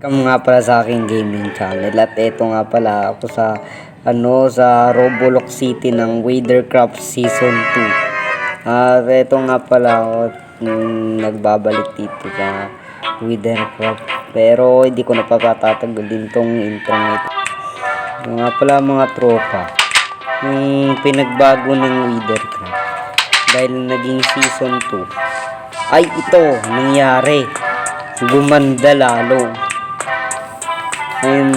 Welcome nga pala sa aking gaming channel at eto nga pala ako sa sa Roblox City ng Withercraft Season 2. At eto nga pala ako nagbabalik dito sa Withercraft, pero hindi ko napapatatagal din tong intro nito. Ito nga pala mga tropa, yung pinagbago ng Withercraft dahil naging Season 2 ay ito nangyari, gumanda lalo. Ngayon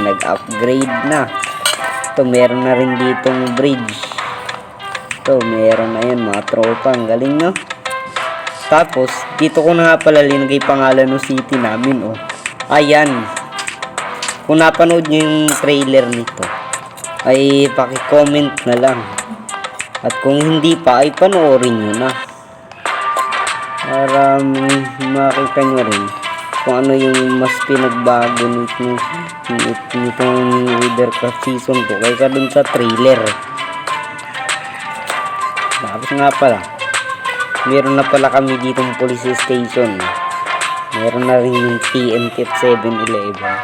nag-upgrade na. Ito, meron na rin ditong bridge. Ito, meron na yan mga tropa. Ang galing, no? Tapos, dito ko na nga pala linagay pangalan ng city namin, oh. Ayan. Kung napanood nyo yung trailer nito, ay paki-comment na lang. At kung hindi pa, ay panoorin nyo na. Para makita nyo rin kung ano yung mas pinagbago nitong Withercraft Season 2 kaysa dun sa trailer. Tapos nga pala, meron na pala kami ditong police station. Meron na rin yung TNT at 7-Eleven.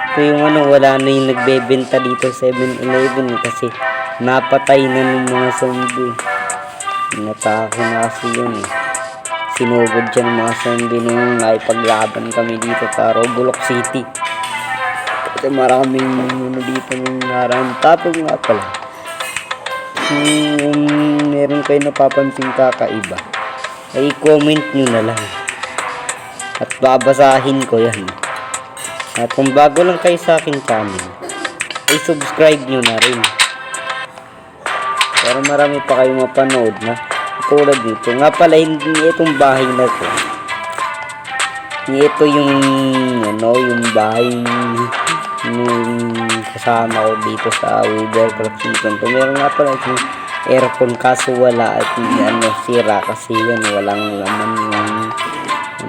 Ito yung wala na yung nagbebenta dito sa 7-Eleven kasi napatay na ng mga zombie. Natake na kasi yun eh. Sinugod dyan mga zombie nung naipaglaban kami dito sa Roblox City. Kasi maraming dito nung naran. Tapos nga pala, meron kayo napapansin kakaiba, ay comment nyo na lang at babasahin ko yan. At kung bago lang kayo sa akin channel, ay subscribe nyo na rin para marami pa kayong mapanood na tulad dito. Nga pala, hindi itong bahay na to. Ito yung bahay yung kasama ko dito sa Withercraft Season 2. Meron nga pala yung aircon kaso wala at sira kasi yan, walang laman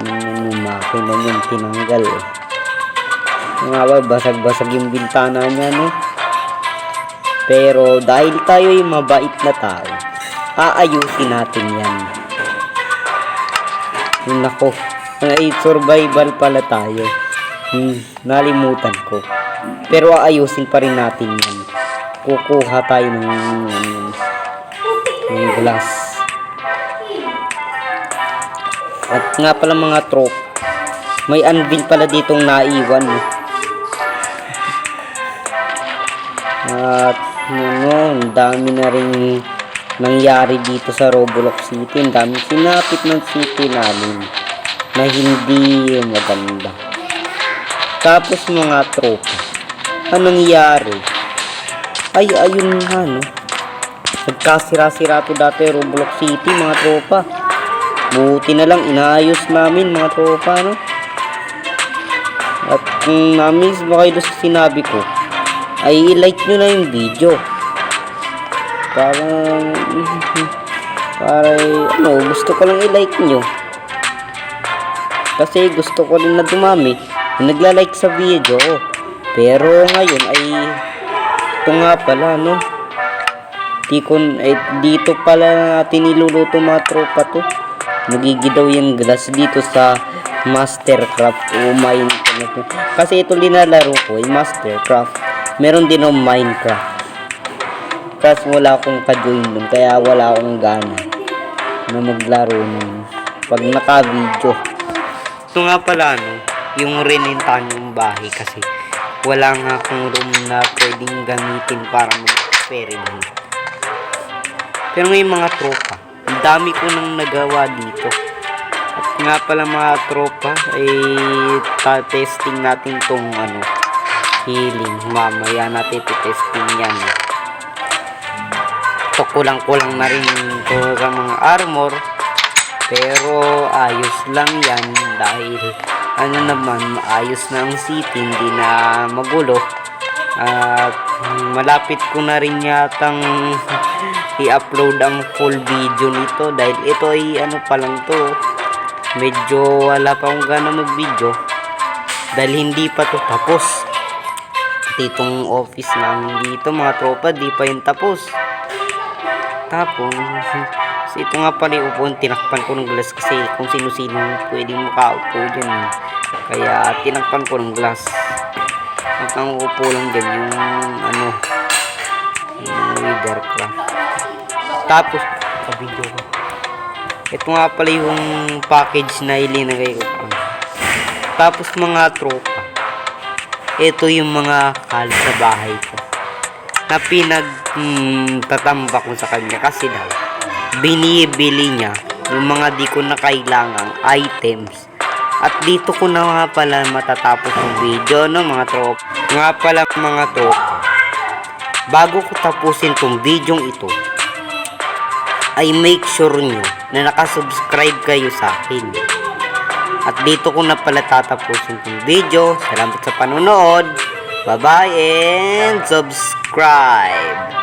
yung makina yun, tinanggal eh. Nga ba, basag-basag yung bintana niya, no? Pero dahil tayo yung mabait na tao, aayusin natin yan. Nako, survival pala tayo. Nalimutan ko. Pero aayusin pa rin natin yan. Kukuha tayo ng glass. At nga pala mga tropa, may anvil pala ditong naiwan. At ang dami na rin nangyari dito sa Roblox City. Ang dami sinapit ng city namin na hindi maganda. Tapos mga tropa, anong nangyari? Ay ayun nga, no? Nagkasira-sira to dati Roblox City mga tropa. Buti na lang inaayos namin mga tropa, no? At kung na-miss ba kayo sa sinabi ko, ay i-like nyo na yung video para gusto ko lang i-like nyo kasi gusto ko rin na dumami nagla-like sa video. Pero ngayon ay ito nga pala, no? Dito pala natin iluluto mga tropa to. Magigidaw yung glass dito sa Mastercraft o Minecraft kasi ito linalaro ko ay Mastercraft. Meron din ng Minecraft. Kasi wala akong ka-join dun, kaya wala akong gana na maglaro nun pag naka-video. Ito nga pala, no, yung renintahan yung bahay kasi wala nga akong room na pwedeng gamitin para mag-experiment. Pero ngayon mga tropa, ang dami ko nang nagawa dito. At nga pala mga tropa, ay testing natin tong healing. Mamaya natin testing yan. Ito kulang-kulang na rin ito sa mga armor, pero ayos lang yan dahil maayos na ang city, hindi na magulo. At malapit ko na rin yatang i-upload ang full video nito dahil ito ay pa lang to, medyo wala pa akong gana mag-video dahil hindi pa to tapos. Itong office namin dito mga tropa, di pa yun tapos. Tapos Kasi ito nga pala yung upuan, tinakpan ko ng glass kasi kung sino-sino pwedeng makaupo dyan. Kaya tinakpan ko ng glass. At ang upo lang dyan yung ano, yung Withercraft. Tapos, kabidyo ko. Ito nga pala yung package na ilinagay ko pa. Tapos mga tropa. Ito yung mga kalat sa bahay ko. Na tatambak ko sa kanya kasi daw binibili niya yung mga di ko na kailangang items. At dito ko na nga pala matatapos yung video, no mga tropa. Nga pala mga tropa, bago ko tapusin tong video ito, ay make sure nyo na nakasubscribe kayo sa akin. At dito ko na pala tatapusin tong video. Salamat sa panonood. Bye bye and subscribe.